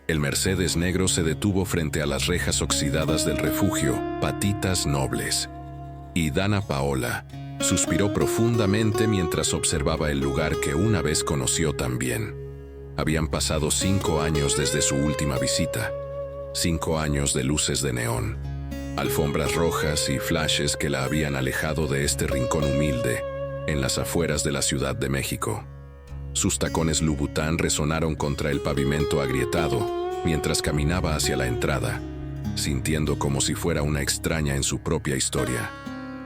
El Mercedes negro se detuvo frente a las rejas oxidadas del refugio, patitas nobles. Y Dana Paola suspiró profundamente mientras observaba el lugar que una vez conoció tan bien. Habían pasado 5 años desde su última visita. 5 años de luces de neón, alfombras rojas y flashes que la habían alejado de este rincón humilde en las afueras de la Ciudad de México. Sus tacones Louboutin resonaron contra el pavimento agrietado mientras caminaba hacia la entrada, sintiendo como si fuera una extraña en su propia historia.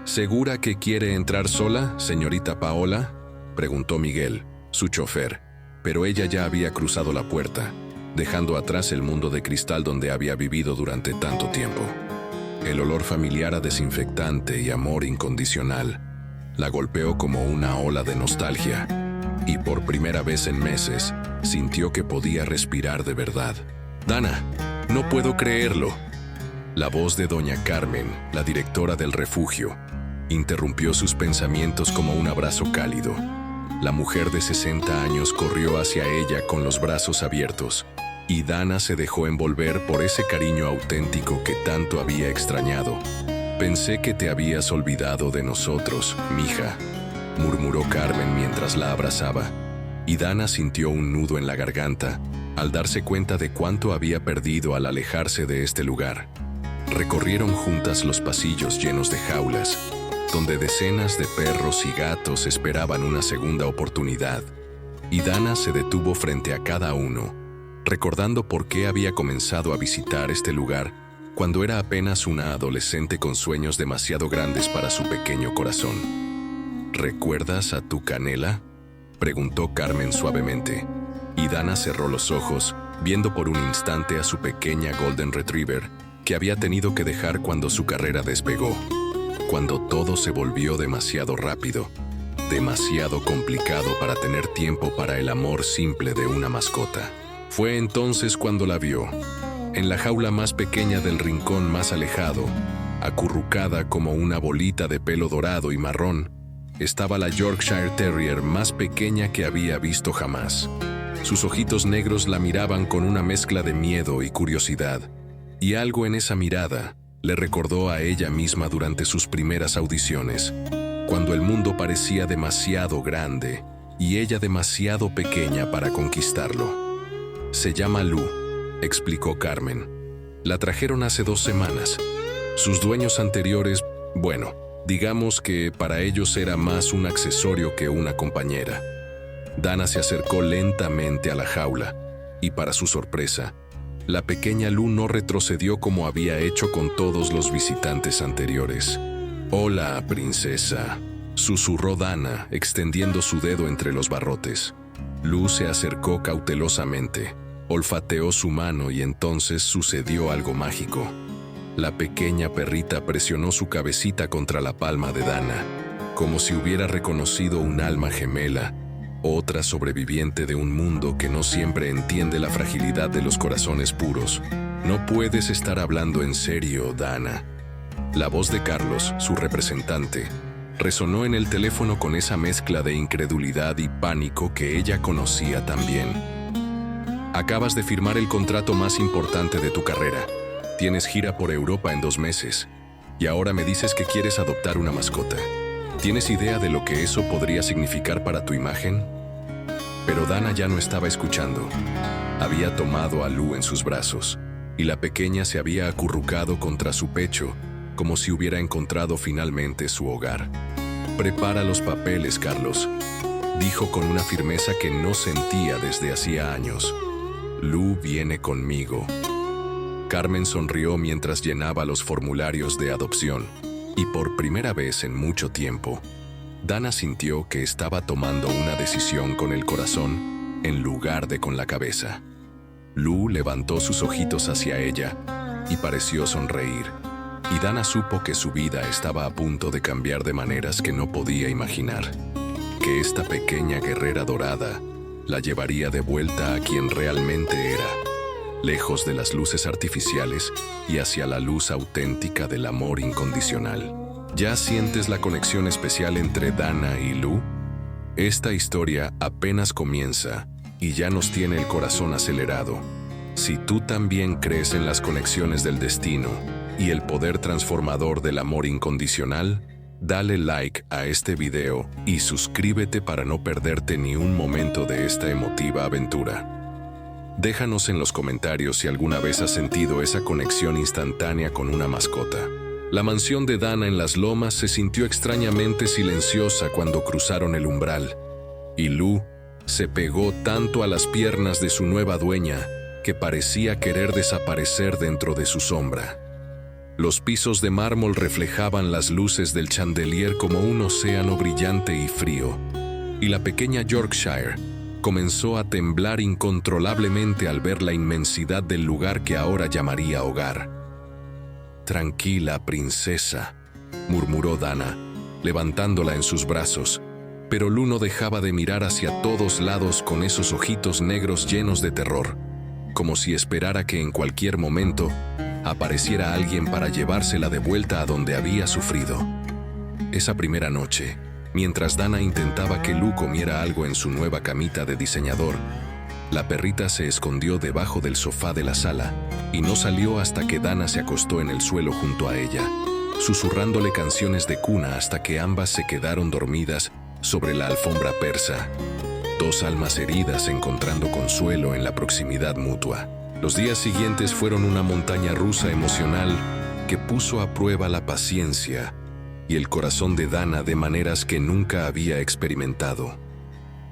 ¿Segura que quiere entrar sola, señorita Paola?, preguntó Miguel, su chofer, pero ella ya había cruzado la puerta, dejando atrás el mundo de cristal donde había vivido durante tanto tiempo. El olor familiar a desinfectante y amor incondicional la golpeó como una ola de nostalgia, y por primera vez en meses sintió que podía respirar de verdad. «Dana, no puedo creerlo». La voz de doña Carmen, la directora del refugio, interrumpió sus pensamientos como un abrazo cálido. La mujer de 60 años corrió hacia ella con los brazos abiertos, y Dana se dejó envolver por ese cariño auténtico que tanto había extrañado. «Pensé que te habías olvidado de nosotros, mija», murmuró Carmen mientras la abrazaba, y Dana sintió un nudo en la garganta al darse cuenta de cuánto había perdido al alejarse de este lugar. Recorrieron juntas los pasillos llenos de jaulas, donde decenas de perros y gatos esperaban una segunda oportunidad, y Dana se detuvo frente a cada uno, recordando por qué había comenzado a visitar este lugar cuando era apenas una adolescente con sueños demasiado grandes para su pequeño corazón. «¿Recuerdas a tu Canela?», preguntó Carmen suavemente, y Dana cerró los ojos, viendo por un instante a su pequeña Golden Retriever que había tenido que dejar cuando su carrera despegó, cuando todo se volvió demasiado rápido, demasiado complicado para tener tiempo para el amor simple de una mascota. Fue entonces cuando la vio, en la jaula más pequeña del rincón más alejado, acurrucada como una bolita de pelo dorado y marrón, estaba la Yorkshire Terrier más pequeña que había visto jamás. Sus ojitos negros la miraban con una mezcla de miedo y curiosidad, y algo en esa mirada le recordó a ella misma durante sus primeras audiciones, cuando el mundo parecía demasiado grande y ella demasiado pequeña para conquistarlo. «Se llama Lou», explicó Carmen. «La trajeron hace 2 semanas. Sus dueños anteriores, bueno, digamos que para ellos era más un accesorio que una compañera». Dana se acercó lentamente a la jaula, y para su sorpresa, la pequeña Lou no retrocedió como había hecho con todos los visitantes anteriores. «Hola, princesa», susurró Dana, extendiendo su dedo entre los barrotes. Lou se acercó cautelosamente, olfateó su mano y entonces sucedió algo mágico. La pequeña perrita presionó su cabecita contra la palma de Dana, como si hubiera reconocido un alma gemela, otra sobreviviente de un mundo que no siempre entiende la fragilidad de los corazones puros. «No puedes estar hablando en serio, Dana». La voz de Carlos, su representante, resonó en el teléfono con esa mezcla de incredulidad y pánico que ella conocía tan bien. «Acabas de firmar el contrato más importante de tu carrera. Tienes gira por Europa en 2 meses. Y ahora me dices que quieres adoptar una mascota. ¿Tienes idea de lo que eso podría significar para tu imagen?». Pero Dana ya no estaba escuchando. Había tomado a Lou en sus brazos, y la pequeña se había acurrucado contra su pecho, como si hubiera encontrado finalmente su hogar. «Prepara los papeles, Carlos», dijo con una firmeza que no sentía desde hacía años. «Lou viene conmigo». Carmen sonrió mientras llenaba los formularios de adopción, y por primera vez en mucho tiempo, Dana sintió que estaba tomando una decisión con el corazón en lugar de con la cabeza. Lou levantó sus ojitos hacia ella y pareció sonreír, y Dana supo que su vida estaba a punto de cambiar de maneras que no podía imaginar, que esta pequeña guerrera dorada la llevaría de vuelta a quien realmente era, lejos de las luces artificiales y hacia la luz auténtica del amor incondicional. ¿Ya sientes la conexión especial entre Dana y Lou? Esta historia apenas comienza y ya nos tiene el corazón acelerado. Si tú también crees en las conexiones del destino y el poder transformador del amor incondicional, dale like a este video y suscríbete para no perderte ni un momento de esta emotiva aventura. Déjanos en los comentarios si alguna vez has sentido esa conexión instantánea con una mascota. La mansión de Dana en las lomas se sintió extrañamente silenciosa cuando cruzaron el umbral, y Lou se pegó tanto a las piernas de su nueva dueña que parecía querer desaparecer dentro de su sombra. Los pisos de mármol reflejaban las luces del chandelier como un océano brillante y frío, y la pequeña Yorkshire comenzó a temblar incontrolablemente al ver la inmensidad del lugar que ahora llamaría hogar. «Tranquila, princesa», murmuró Dana, levantándola en sus brazos, pero Lou no dejaba de mirar hacia todos lados con esos ojitos negros llenos de terror, como si esperara que en cualquier momento apareciera alguien para llevársela de vuelta a donde había sufrido. Esa primera noche, mientras Dana intentaba que Lou comiera algo en su nueva camita de diseñador, la perrita se escondió debajo del sofá de la sala y no salió hasta que Dana se acostó en el suelo junto a ella, susurrándole canciones de cuna hasta que ambas se quedaron dormidas sobre la alfombra persa. Dos almas heridas encontrando consuelo en la proximidad mutua. Los días siguientes fueron una montaña rusa emocional que puso a prueba la paciencia y el corazón de Dana de maneras que nunca había experimentado.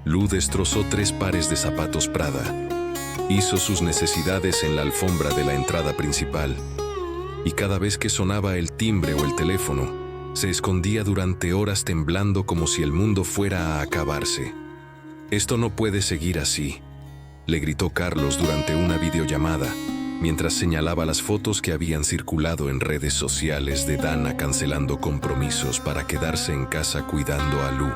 Lou destrozó 3 pares de zapatos Prada, hizo sus necesidades en la alfombra de la entrada principal, y cada vez que sonaba el timbre o el teléfono, se escondía durante horas temblando como si el mundo fuera a acabarse. «Esto no puede seguir así», le gritó Carlos durante una videollamada, mientras señalaba las fotos que habían circulado en redes sociales de Dana cancelando compromisos para quedarse en casa cuidando a Lou.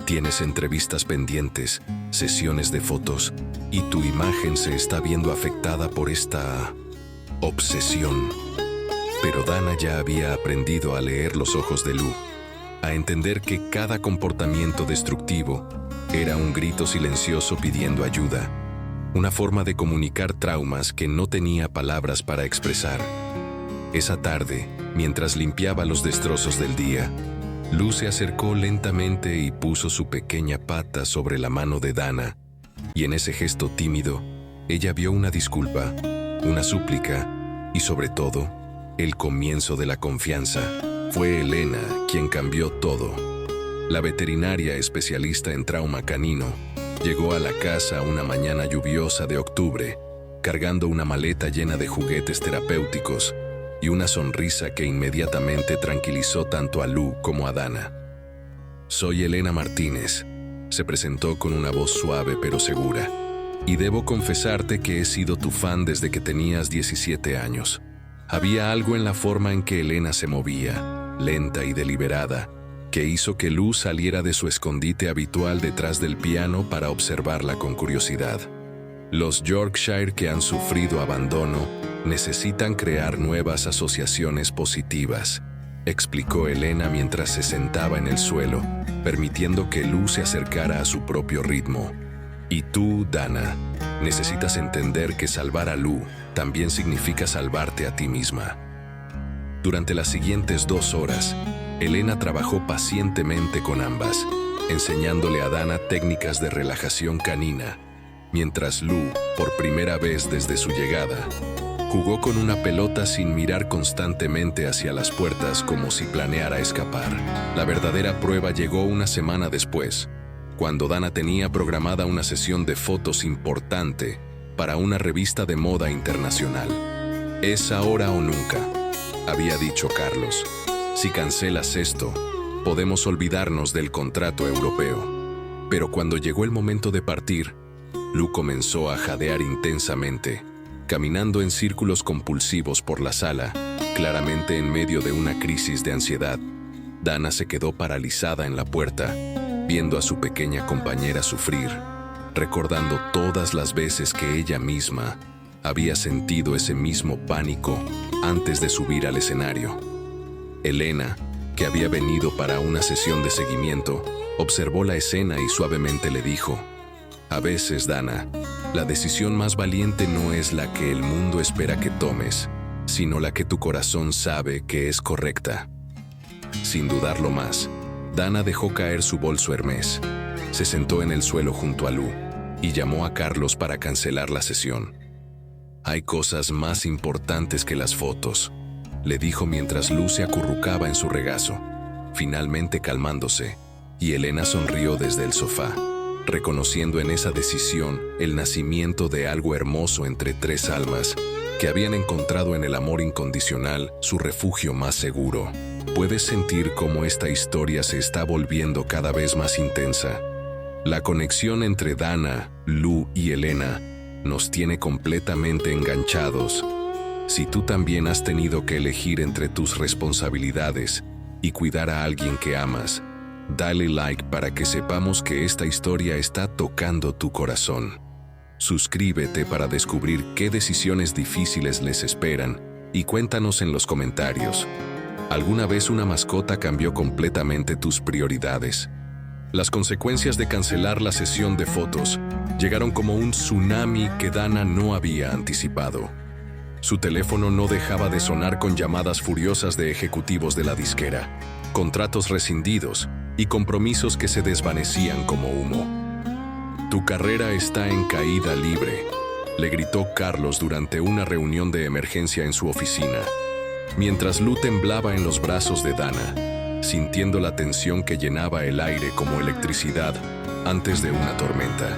«Tienes entrevistas pendientes, sesiones de fotos, y tu imagen se está viendo afectada por esta obsesión». Pero Dana ya había aprendido a leer los ojos de Lou, a entender que cada comportamiento destructivo era un grito silencioso pidiendo ayuda, una forma de comunicar traumas que no tenía palabras para expresar. Esa tarde, mientras limpiaba los destrozos del día, Lou se acercó lentamente y puso su pequeña pata sobre la mano de Dana, y en ese gesto tímido, ella vio una disculpa, una súplica y, sobre todo, el comienzo de la confianza. Fue Elena quien cambió todo. La veterinaria especialista en trauma canino llegó a la casa una mañana lluviosa de octubre, cargando una maleta llena de juguetes terapéuticos y una sonrisa que inmediatamente tranquilizó tanto a Lou como a Dana. «Soy Elena Martínez», se presentó con una voz suave pero segura, «y debo confesarte que he sido tu fan desde que tenías 17 años». Había algo en la forma en que Elena se movía, lenta y deliberada, que hizo que Lou saliera de su escondite habitual detrás del piano para observarla con curiosidad. Los Yorkshire que han sufrido abandono necesitan crear nuevas asociaciones positivas, explicó Elena mientras se sentaba en el suelo, permitiendo que Lou se acercara a su propio ritmo. Y tú, Dana, necesitas entender que salvar a Lou también significa salvarte a ti misma. Durante las siguientes 2 horas, Elena trabajó pacientemente con ambas, enseñándole a Dana técnicas de relajación canina, mientras Lou, por primera vez desde su llegada, jugó con una pelota sin mirar constantemente hacia las puertas como si planeara escapar. La verdadera prueba llegó una semana después, cuando Dana tenía programada una sesión de fotos importante para una revista de moda internacional. «Es ahora o nunca», había dicho Carlos. «Si cancelas esto, podemos olvidarnos del contrato europeo». Pero cuando llegó el momento de partir, Lou comenzó a jadear intensamente, caminando en círculos compulsivos por la sala, claramente en medio de una crisis de ansiedad. Dana se quedó paralizada en la puerta, viendo a su pequeña compañera sufrir, recordando todas las veces que ella misma había sentido ese mismo pánico antes de subir al escenario. Elena, que había venido para una sesión de seguimiento, observó la escena y suavemente le dijo: «A veces, Dana, La decisión más valiente no es la que el mundo espera que tomes, sino la que tu corazón sabe que es correcta. Sin dudarlo más, Dana dejó caer su bolso Hermès, se sentó en el suelo junto a Lou y llamó a Carlos para cancelar la sesión. «Hay cosas más importantes que las fotos», le dijo mientras Lou se acurrucaba en su regazo, finalmente calmándose, y Elena sonrió desde el sofá, reconociendo en esa decisión el nacimiento de algo hermoso entre tres almas que habían encontrado en el amor incondicional su refugio más seguro. Puedes sentir cómo esta historia se está volviendo cada vez más intensa. La conexión entre Dana, Lou y Elena nos tiene completamente enganchados. Si tú también has tenido que elegir entre tus responsabilidades y cuidar a alguien que amas, dale like para que sepamos que esta historia está tocando tu corazón. Suscríbete para descubrir qué decisiones difíciles les esperan y cuéntanos en los comentarios. ¿Alguna vez una mascota cambió completamente tus prioridades? Las consecuencias de cancelar la sesión de fotos llegaron como un tsunami que Dana no había anticipado. Su teléfono no dejaba de sonar con llamadas furiosas de ejecutivos de la disquera, contratos rescindidos y compromisos que se desvanecían como humo. «Tu carrera está en caída libre», le gritó Carlos durante una reunión de emergencia en su oficina, mientras Lou temblaba en los brazos de Dana, sintiendo la tensión que llenaba el aire como electricidad antes de una tormenta.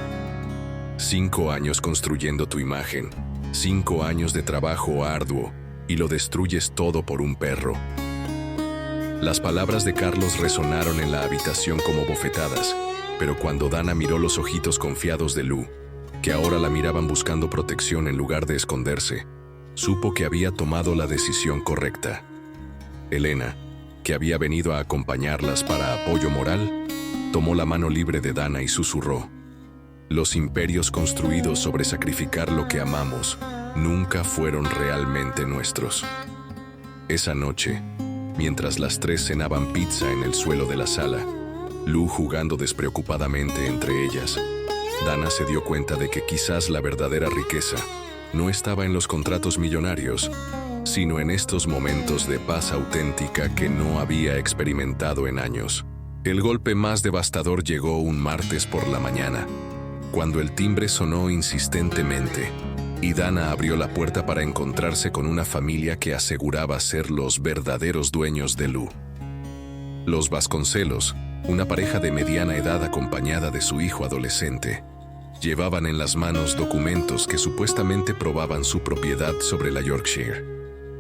5 años construyendo tu imagen, 5 años de trabajo arduo, y lo destruyes todo por un perro. Las palabras de Carlos resonaron en la habitación como bofetadas, pero cuando Dana miró los ojitos confiados de Lou, que ahora la miraban buscando protección en lugar de esconderse, supo que había tomado la decisión correcta. Elena, que había venido a acompañarlas para apoyo moral, tomó la mano libre de Dana y susurró: «Los imperios construidos sobre sacrificar lo que amamos nunca fueron realmente nuestros». Esa noche, mientras las tres cenaban pizza en el suelo de la sala, Lou jugando despreocupadamente entre ellas, Dana se dio cuenta de que quizás la verdadera riqueza no estaba en los contratos millonarios, sino en estos momentos de paz auténtica que no había experimentado en años. El golpe más devastador llegó un martes por la mañana, cuando el timbre sonó insistentemente, y Dana abrió la puerta para encontrarse con una familia que aseguraba ser los verdaderos dueños de Lou. Los Vasconcelos, una pareja de mediana edad acompañada de su hijo adolescente, llevaban en las manos documentos que supuestamente probaban su propiedad sobre la Yorkshire.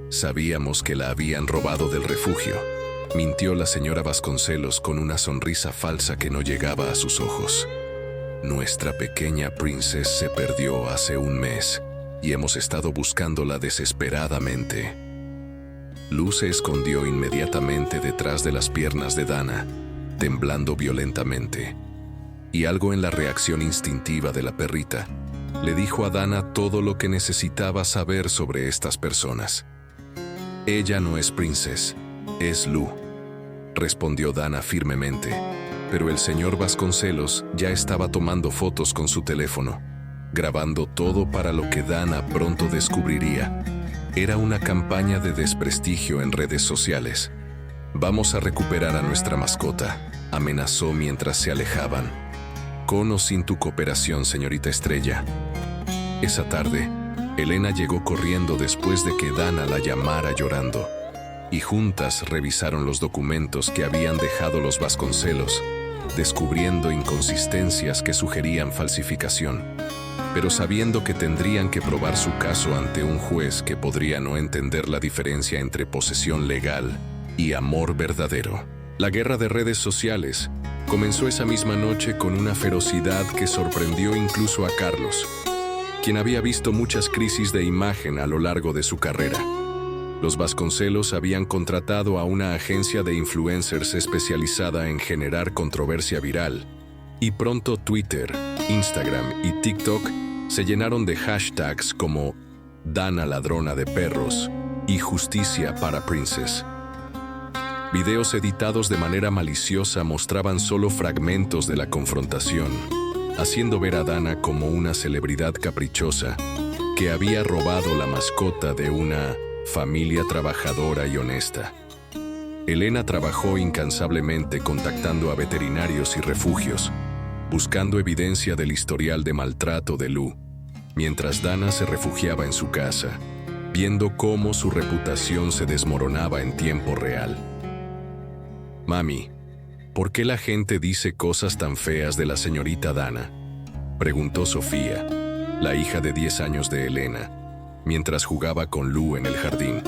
«Sabíamos que la habían robado del refugio», mintió la señora Vasconcelos con una sonrisa falsa que no llegaba a sus ojos. «Nuestra pequeña Princess se perdió hace un mes y hemos estado buscándola desesperadamente». Lou se escondió inmediatamente detrás de las piernas de Dana, temblando violentamente. Y algo en la reacción instintiva de la perrita le dijo a Dana todo lo que necesitaba saber sobre estas personas. «Ella no es Princess, es Lou», respondió Dana firmemente, pero el señor Vasconcelos ya estaba tomando fotos con su teléfono, grabando todo para lo que Dana pronto descubriría. Era una campaña de desprestigio en redes sociales. «Vamos a recuperar a nuestra mascota», amenazó mientras se alejaban. «Con o sin tu cooperación, señorita Estrella». Esa tarde, Elena llegó corriendo después de que Dana la llamara llorando, y juntas revisaron los documentos que habían dejado los Vasconcelos, descubriendo inconsistencias que sugerían falsificación, pero sabiendo que tendrían que probar su caso ante un juez que podría no entender la diferencia entre posesión legal y amor verdadero. La guerra de redes sociales comenzó esa misma noche con una ferocidad que sorprendió incluso a Carlos, quien había visto muchas crisis de imagen a lo largo de su carrera. Los Vasconcelos habían contratado a una agencia de influencers especializada en generar controversia viral, y pronto Twitter, Instagram y TikTok se llenaron de hashtags como «Dana ladrona de perros» y «Justicia para Princess». Videos editados de manera maliciosa mostraban solo fragmentos de la confrontación, haciendo ver a Dana como una celebridad caprichosa que había robado la mascota de una familia trabajadora y honesta. Elena trabajó incansablemente contactando a veterinarios y refugios, buscando evidencia del historial de maltrato de Lou, mientras Dana se refugiaba en su casa, viendo cómo su reputación se desmoronaba en tiempo real. «Mami, ¿por qué la gente dice cosas tan feas de la señorita Dana?», preguntó Sofía, la hija de 10 años de Elena, mientras jugaba con Lou en el jardín,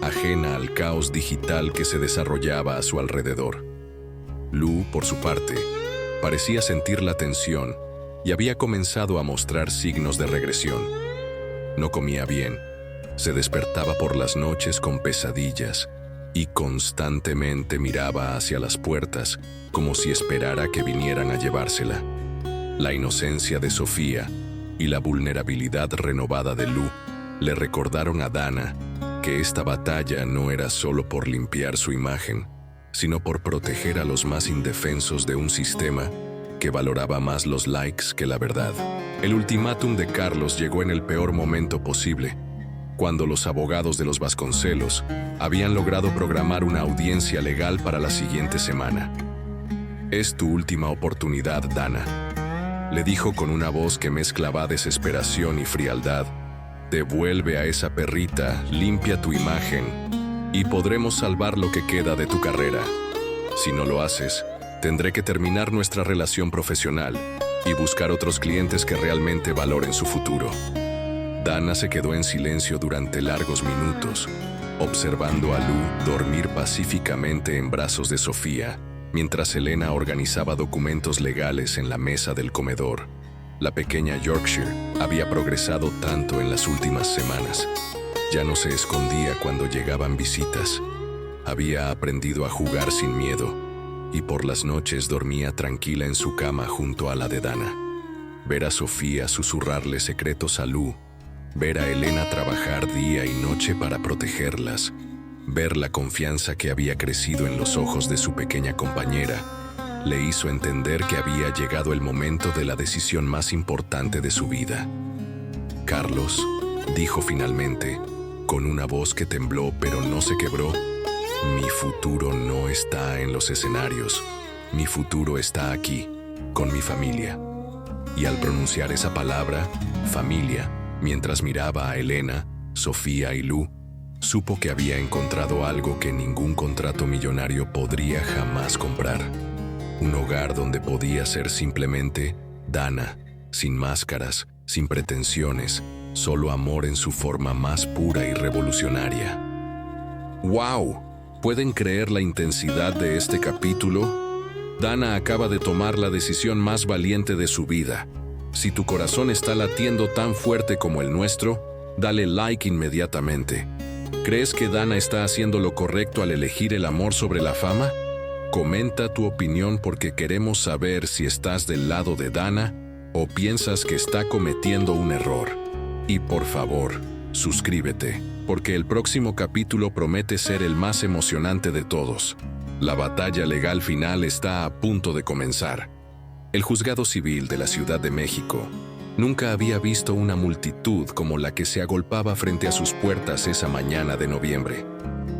ajena al caos digital que se desarrollaba a su alrededor. Lou, por su parte, parecía sentir la tensión y había comenzado a mostrar signos de regresión. No comía bien, se despertaba por las noches con pesadillas y constantemente miraba hacia las puertas como si esperara que vinieran a llevársela. La inocencia de Sofía y la vulnerabilidad renovada de Lou le recordaron a Dana que esta batalla no era solo por limpiar su imagen, sino por proteger a los más indefensos de un sistema que valoraba más los likes que la verdad. El ultimátum de Carlos llegó en el peor momento posible, cuando los abogados de los Vasconcelos habían logrado programar una audiencia legal para la siguiente semana. «Es tu última oportunidad, Dana», le dijo con una voz que mezclaba desesperación y frialdad. «Devuelve a esa perrita, limpia tu imagen, y podremos salvar lo que queda de tu carrera. Si no lo haces, tendré que terminar nuestra relación profesional y buscar otros clientes que realmente valoren su futuro». Dana se quedó en silencio durante largos minutos, observando a Lou dormir pacíficamente en brazos de Sofía, mientras Elena organizaba documentos legales en la mesa del comedor. La pequeña Yorkshire había progresado tanto en las últimas semanas. Ya no se escondía cuando llegaban visitas. Había aprendido a jugar sin miedo, y por las noches dormía tranquila en su cama junto a la de Dana. Ver a Sofía susurrarle secretos a Lou, ver a Elena trabajar día y noche para protegerlas, ver la confianza que había crecido en los ojos de su pequeña compañera, le hizo entender que había llegado el momento de la decisión más importante de su vida. «Carlos», dijo finalmente, con una voz que tembló pero no se quebró, «mi futuro no está en los escenarios, mi futuro está aquí, con mi familia». Y al pronunciar esa palabra, familia, mientras miraba a Elena, Sofía y Lou, supo que había encontrado algo que ningún contrato millonario podría jamás comprar. Un hogar donde podía ser simplemente Dana, sin máscaras, sin pretensiones, solo amor en su forma más pura y revolucionaria. ¡Wow! ¿Pueden creer la intensidad de este capítulo? Dana acaba de tomar la decisión más valiente de su vida. Si tu corazón está latiendo tan fuerte como el nuestro, dale like inmediatamente. ¿Crees que Dana está haciendo lo correcto al elegir el amor sobre la fama? Comenta tu opinión porque queremos saber si estás del lado de Dana o piensas que está cometiendo un error. Y por favor, suscríbete, porque el próximo capítulo promete ser el más emocionante de todos. La batalla legal final está a punto de comenzar. El juzgado civil de la Ciudad de México nunca había visto una multitud como la que se agolpaba frente a sus puertas esa mañana de noviembre.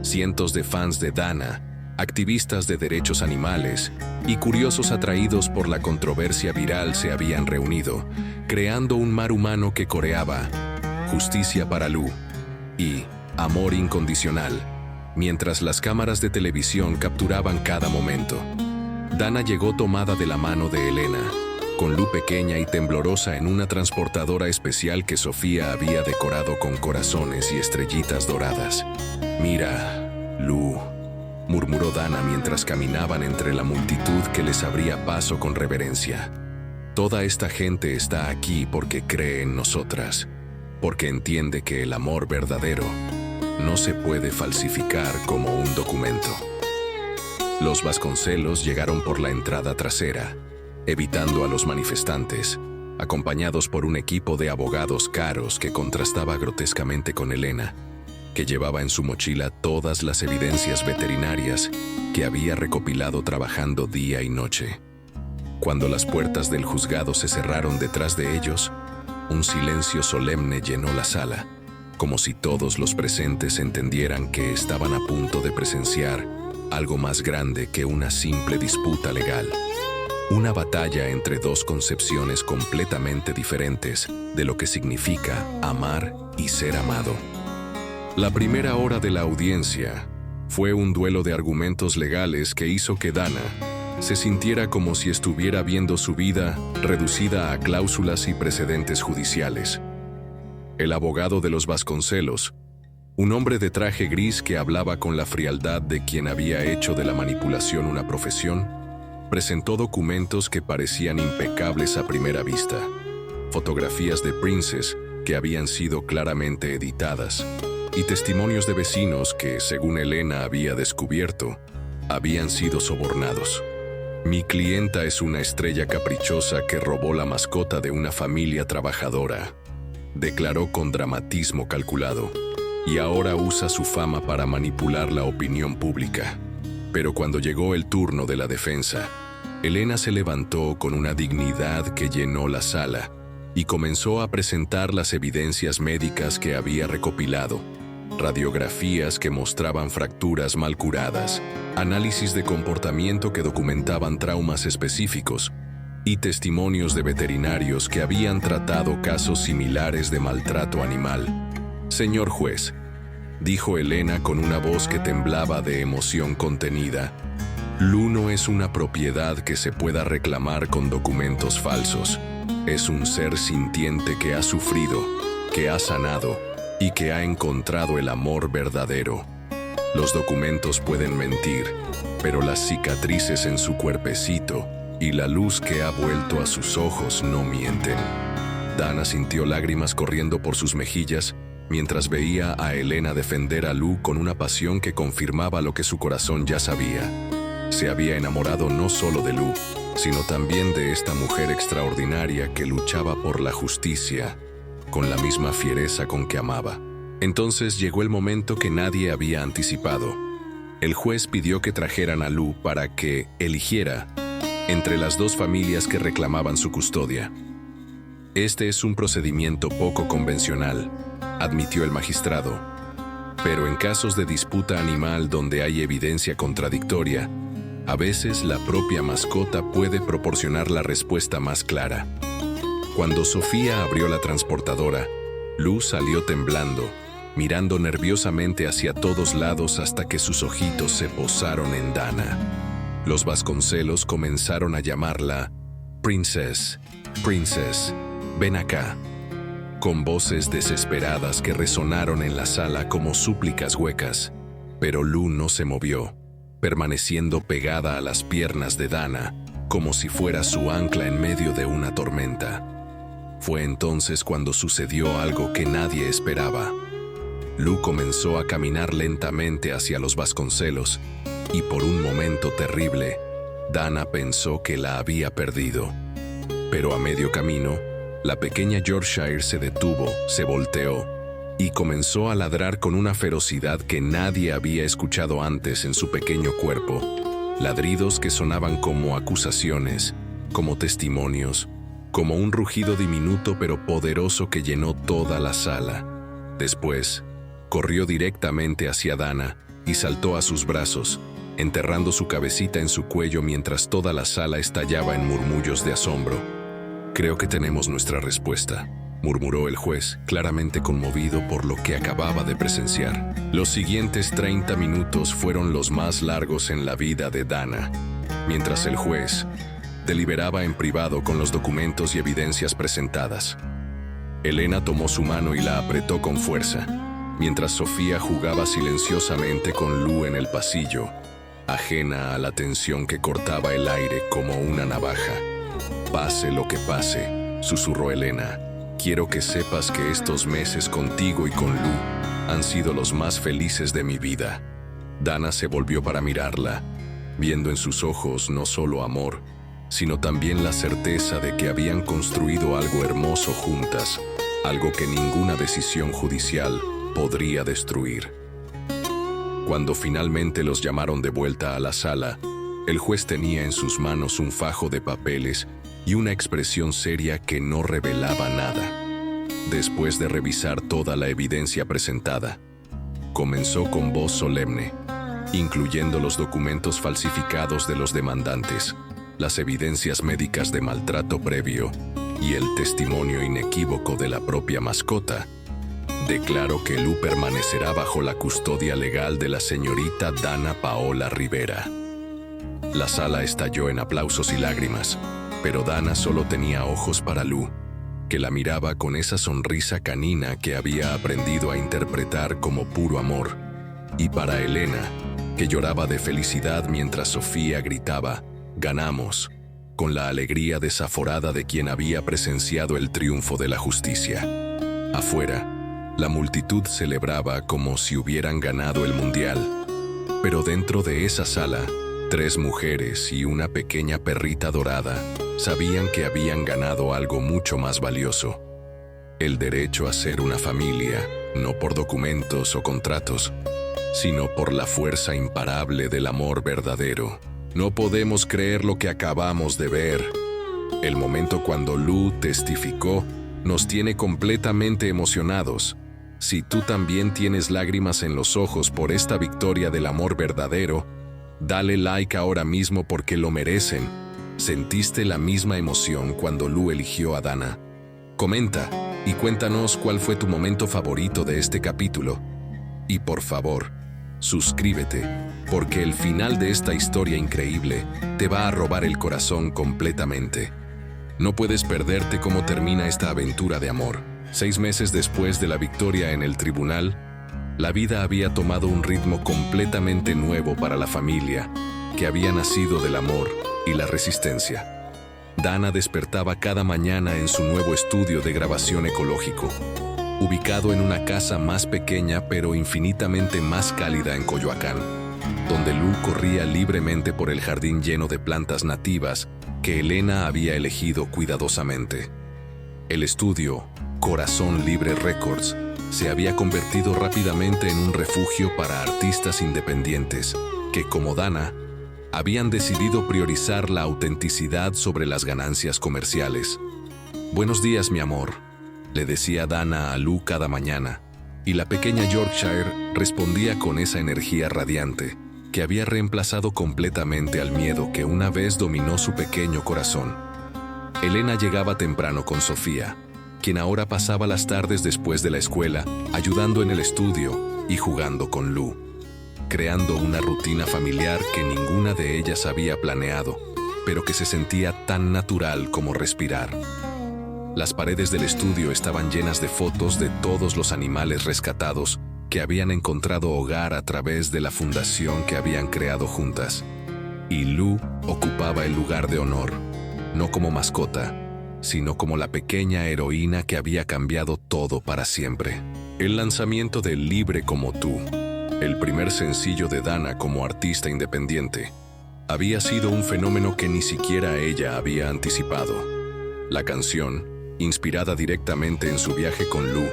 Cientos de fans de Dana, activistas de derechos animales y curiosos atraídos por la controversia viral se habían reunido, creando un mar humano que coreaba «Justicia para Lou» y «Amor incondicional», mientras las cámaras de televisión capturaban cada momento. Dana llegó tomada de la mano de Elena, con Lou pequeña y temblorosa en una transportadora especial que Sofía había decorado con corazones y estrellitas doradas. «Mira, Lou», murmuró Dana mientras caminaban entre la multitud que les abría paso con reverencia. «Toda esta gente está aquí porque cree en nosotras, porque entiende que el amor verdadero no se puede falsificar como un documento». Los Vasconcelos llegaron por la entrada trasera, evitando a los manifestantes, acompañados por un equipo de abogados caros que contrastaba grotescamente con Elena, que llevaba en su mochila todas las evidencias veterinarias que había recopilado trabajando día y noche. Cuando las puertas del juzgado se cerraron detrás de ellos, un silencio solemne llenó la sala, como si todos los presentes entendieran que estaban a punto de presenciar algo más grande que una simple disputa legal. Una batalla entre dos concepciones completamente diferentes de lo que significa amar y ser amado. La primera hora de la audiencia fue un duelo de argumentos legales que hizo que Dana se sintiera como si estuviera viendo su vida reducida a cláusulas y precedentes judiciales. El abogado de los Vasconcelos, un hombre de traje gris que hablaba con la frialdad de quien había hecho de la manipulación una profesión, presentó documentos que parecían impecables a primera vista, fotografías de Princess que habían sido claramente editadas, y testimonios de vecinos que, según Elena había descubierto, habían sido sobornados. Mi clienta es una estrella caprichosa que robó la mascota de una familia trabajadora, declaró con dramatismo calculado, y ahora usa su fama para manipular la opinión pública. Pero cuando llegó el turno de la defensa, Elena se levantó con una dignidad que llenó la sala y comenzó a presentar las evidencias médicas que había recopilado, radiografías que mostraban fracturas mal curadas, análisis de comportamiento que documentaban traumas específicos y testimonios de veterinarios que habían tratado casos similares de maltrato animal. «Señor juez», dijo Elena con una voz que temblaba de emoción contenida, «Lu no es una propiedad que se pueda reclamar con documentos falsos. Es un ser sintiente que ha sufrido, que ha sanado y que ha encontrado el amor verdadero. Los documentos pueden mentir, pero las cicatrices en su cuerpecito y la luz que ha vuelto a sus ojos no mienten». Dana sintió lágrimas corriendo por sus mejillas mientras veía a Elena defender a Lu con una pasión que confirmaba lo que su corazón ya sabía. Se había enamorado no solo de Lu, sino también de esta mujer extraordinaria que luchaba por la justicia con la misma fiereza con que amaba. Entonces llegó el momento que nadie había anticipado. El juez pidió que trajeran a Lu para que eligiera entre las dos familias que reclamaban su custodia. «Este es un procedimiento poco convencional», admitió el magistrado, «pero en casos de disputa animal donde hay evidencia contradictoria, a veces la propia mascota puede proporcionar la respuesta más clara». Cuando Sofía abrió la transportadora, Lu salió temblando, mirando nerviosamente hacia todos lados hasta que sus ojitos se posaron en Dana. Los Vasconcelos comenzaron a llamarla «Princess, Princess, ven acá», con voces desesperadas que resonaron en la sala como súplicas huecas. Pero Lu no se movió, permaneciendo pegada a las piernas de Dana, como si fuera su ancla en medio de una tormenta. Fue entonces cuando sucedió algo que nadie esperaba. Lu comenzó a caminar lentamente hacia los Vasconcelos, y por un momento terrible, Dana pensó que la había perdido. Pero a medio camino, la pequeña Yorkshire se detuvo, se volteó, y comenzó a ladrar con una ferocidad que nadie había escuchado antes en su pequeño cuerpo. Ladridos que sonaban como acusaciones, como testimonios, como un rugido diminuto pero poderoso que llenó toda la sala. Después, corrió directamente hacia Dana y saltó a sus brazos, enterrando su cabecita en su cuello mientras toda la sala estallaba en murmullos de asombro. «Creo que tenemos nuestra respuesta», murmuró el juez, claramente conmovido por lo que acababa de presenciar. Los siguientes 30 minutos fueron los más largos en la vida de Dana, mientras el juez deliberaba en privado con los documentos y evidencias presentadas. Elena tomó su mano y la apretó con fuerza, mientras Sofía jugaba silenciosamente con Lu en el pasillo, ajena a la tensión que cortaba el aire como una navaja. «Pase lo que pase», susurró Elena, «quiero que sepas que estos meses contigo y con Lu han sido los más felices de mi vida». Dana se volvió para mirarla, viendo en sus ojos no solo amor, sino también la certeza de que habían construido algo hermoso juntas, algo que ninguna decisión judicial podría destruir. Cuando finalmente los llamaron de vuelta a la sala, El juez tenía en sus manos un fajo de papeles y una expresión seria que no revelaba nada. Después de revisar toda la evidencia presentada, comenzó con voz solemne, incluyendo los documentos falsificados de los demandantes, las evidencias médicas de maltrato previo y el testimonio inequívoco de la propia mascota. Declaró que Lu permanecerá bajo la custodia legal de la señorita Dana Paola Rivera. La sala estalló en aplausos y lágrimas, pero Dana solo tenía ojos para Lu, que la miraba con esa sonrisa canina que había aprendido a interpretar como puro amor, y para Elena, que lloraba de felicidad mientras Sofía gritaba, «¡Ganamos!», con la alegría desaforada de quien había presenciado el triunfo de la justicia. Afuera, la multitud celebraba como si hubieran ganado el mundial, pero dentro de esa sala, 3 mujeres y una pequeña perrita dorada sabían que habían ganado algo mucho más valioso: el derecho a ser una familia, no por documentos o contratos, sino por la fuerza imparable del amor verdadero. No podemos creer lo que acabamos de ver. El momento cuando Lu testificó nos tiene completamente emocionados. Si tú también tienes lágrimas en los ojos por esta victoria del amor verdadero, dale like ahora mismo porque lo merecen. ¿Sentiste la misma emoción cuando Lu eligió a Dana? Comenta y cuéntanos cuál fue tu momento favorito de este capítulo. Y por favor, suscríbete, porque el final de esta historia increíble te va a robar el corazón completamente. No puedes perderte cómo termina esta aventura de amor. 6 meses después de la victoria en el tribunal, la vida había tomado un ritmo completamente nuevo para la familia, que había nacido del amor y la resistencia. Dana despertaba cada mañana en su nuevo estudio de grabación ecológico, ubicado en una casa más pequeña pero infinitamente más cálida en Coyoacán, donde Lu corría libremente por el jardín lleno de plantas nativas que Elena había elegido cuidadosamente. El estudio, Corazón Libre Records, se había convertido rápidamente en un refugio para artistas independientes que, como Dana, habían decidido priorizar la autenticidad sobre las ganancias comerciales. «Buenos días, mi amor», le decía Dana a Lu cada mañana, y la pequeña Yorkshire respondía con esa energía radiante que había reemplazado completamente al miedo que una vez dominó su pequeño corazón. Elena llegaba temprano con Sofía, quien ahora pasaba las tardes después de la escuela, ayudando en el estudio y jugando con Lu, creando una rutina familiar que ninguna de ellas había planeado, pero que se sentía tan natural como respirar. Las paredes del estudio estaban llenas de fotos de todos los animales rescatados que habían encontrado hogar a través de la fundación que habían creado juntas. Y Lu ocupaba el lugar de honor, no como mascota, sino como la pequeña heroína que había cambiado todo para siempre. El lanzamiento de Libre como tú, el primer sencillo de Dana como artista independiente, había sido un fenómeno que ni siquiera ella había anticipado. La canción, inspirada directamente en su viaje con Lu,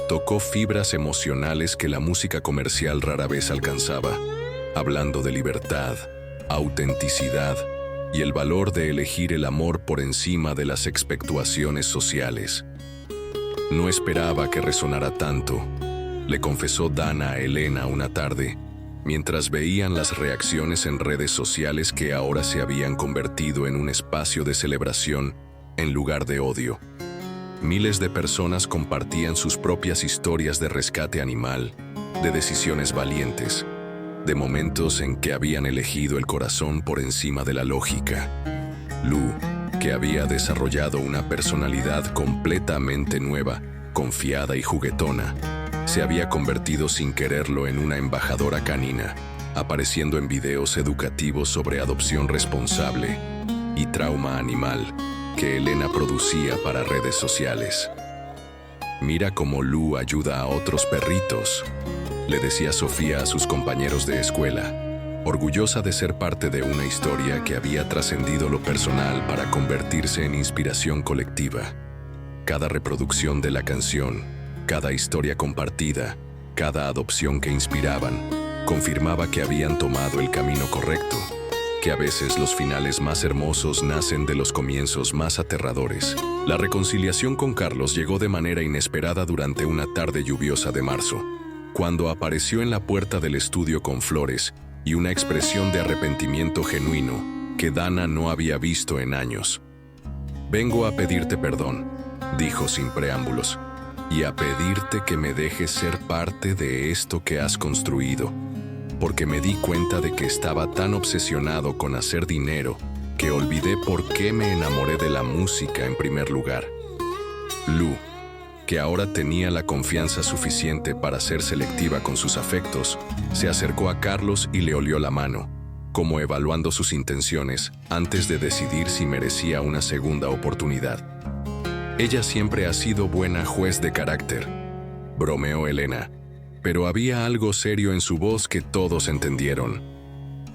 tocó fibras emocionales que la música comercial rara vez alcanzaba, hablando de libertad, autenticidad y el valor de elegir el amor por encima de las expectaciones sociales. No esperaba que resonara tanto, le confesó Dana a Elena una tarde, mientras veían las reacciones en redes sociales que ahora se habían convertido en un espacio de celebración en lugar de odio. Miles de personas compartían sus propias historias de rescate animal, de decisiones valientes, de momentos en que habían elegido el corazón por encima de la lógica. Lu, que había desarrollado una personalidad completamente nueva, confiada y juguetona, se había convertido sin quererlo en una embajadora canina, apareciendo en videos educativos sobre adopción responsable y trauma animal que Elena producía para redes sociales. «Mira cómo Lu ayuda a otros perritos», le decía Sofía a sus compañeros de escuela, orgullosa de ser parte de una historia que había trascendido lo personal para convertirse en inspiración colectiva. Cada reproducción de la canción, cada historia compartida, cada adopción que inspiraban, confirmaba que habían tomado el camino correcto. que a veces los finales más hermosos nacen de los comienzos más aterradores. La reconciliación con Carlos llegó de manera inesperada durante una tarde lluviosa de marzo, cuando apareció en la puerta del estudio con flores y una expresión de arrepentimiento genuino que Dana no había visto en años. «Vengo a pedirte perdón», dijo sin preámbulos, «y a pedirte que me dejes ser parte de esto que has construido, porque me di cuenta de que estaba tan obsesionado con hacer dinero que olvidé por qué me enamoré de la música en primer lugar». Lu, que ahora tenía la confianza suficiente para ser selectiva con sus afectos, se acercó a Carlos y le olió la mano, como evaluando sus intenciones antes de decidir si merecía una segunda oportunidad. «Ella siempre ha sido buena juez de carácter», bromeó Elena, pero había algo serio en su voz que todos entendieron.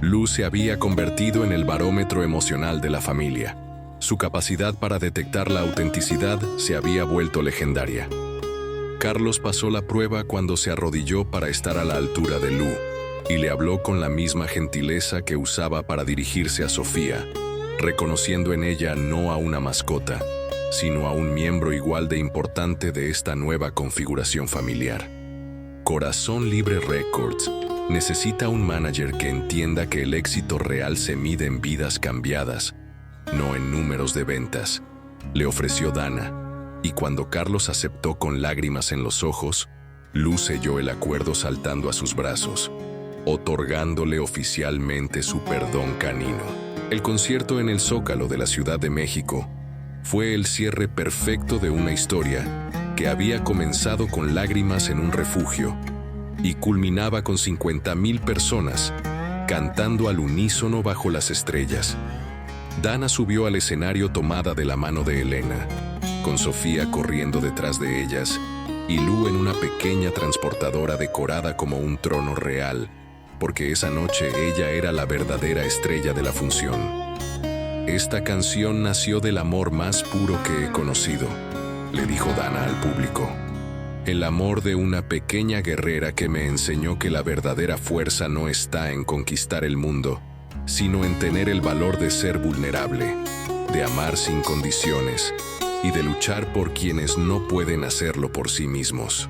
Lu se había convertido en el barómetro emocional de la familia. Su capacidad para detectar la autenticidad se había vuelto legendaria. Carlos pasó la prueba cuando se arrodilló para estar a la altura de Lu y le habló con la misma gentileza que usaba para dirigirse a Sofía, reconociendo en ella no a una mascota, sino a un miembro igual de importante de esta nueva configuración familiar. Corazón Libre Records necesita un manager que entienda que el éxito real se mide en vidas cambiadas, no en números de ventas, le ofreció Dana, y cuando Carlos aceptó con lágrimas en los ojos, Lu selló el acuerdo saltando a sus brazos, otorgándole oficialmente su perdón canino. El concierto en el Zócalo de la Ciudad de México fue el cierre perfecto de una historia que había comenzado con lágrimas en un refugio y culminaba con 50,000 personas cantando al unísono bajo las estrellas. Dana subió al escenario tomada de la mano de Elena, con Sofía corriendo detrás de ellas y Lu en una pequeña transportadora decorada como un trono real, porque esa noche ella era la verdadera estrella de la función. «Esta canción nació del amor más puro que he conocido», le dijo Dana al público. «El amor de una pequeña guerrera que me enseñó que la verdadera fuerza no está en conquistar el mundo, sino en tener el valor de ser vulnerable, de amar sin condiciones y de luchar por quienes no pueden hacerlo por sí mismos».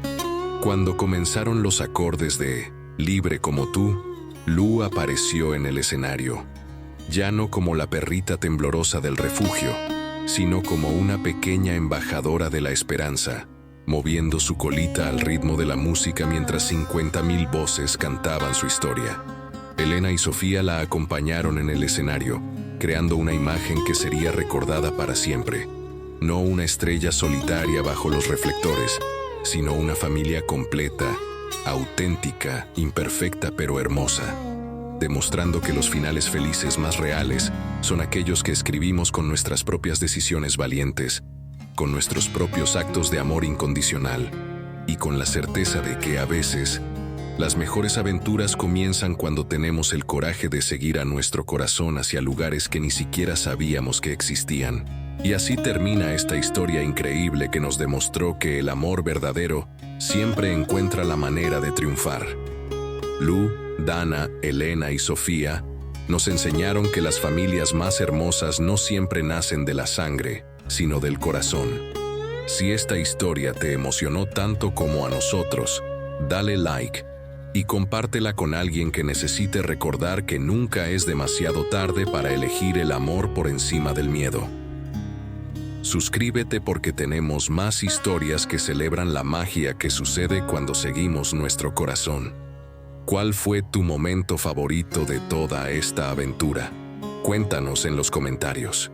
Cuando comenzaron los acordes de «Libre como tú», Lu apareció en el escenario, ya no como la perrita temblorosa del refugio, sino como una pequeña embajadora de la esperanza, moviendo su colita al ritmo de la música mientras 50,000 voces cantaban su historia. Elena y Sofía la acompañaron en el escenario, creando una imagen que sería recordada para siempre. No una estrella solitaria bajo los reflectores, sino una familia completa, auténtica, imperfecta pero hermosa, demostrando que los finales felices más reales son aquellos que escribimos con nuestras propias decisiones valientes, con nuestros propios actos de amor incondicional y con la certeza de que a veces las mejores aventuras comienzan cuando tenemos el coraje de seguir a nuestro corazón hacia lugares que ni siquiera sabíamos que existían. Y así termina esta historia increíble que nos demostró que el amor verdadero siempre encuentra la manera de triunfar. Lu, Dana, Elena y Sofía nos enseñaron que las familias más hermosas no siempre nacen de la sangre, sino del corazón. Si esta historia te emocionó tanto como a nosotros, dale like y compártela con alguien que necesite recordar que nunca es demasiado tarde para elegir el amor por encima del miedo. Suscríbete porque tenemos más historias que celebran la magia que sucede cuando seguimos nuestro corazón. ¿Cuál fue tu momento favorito de toda esta aventura? Cuéntanos en los comentarios.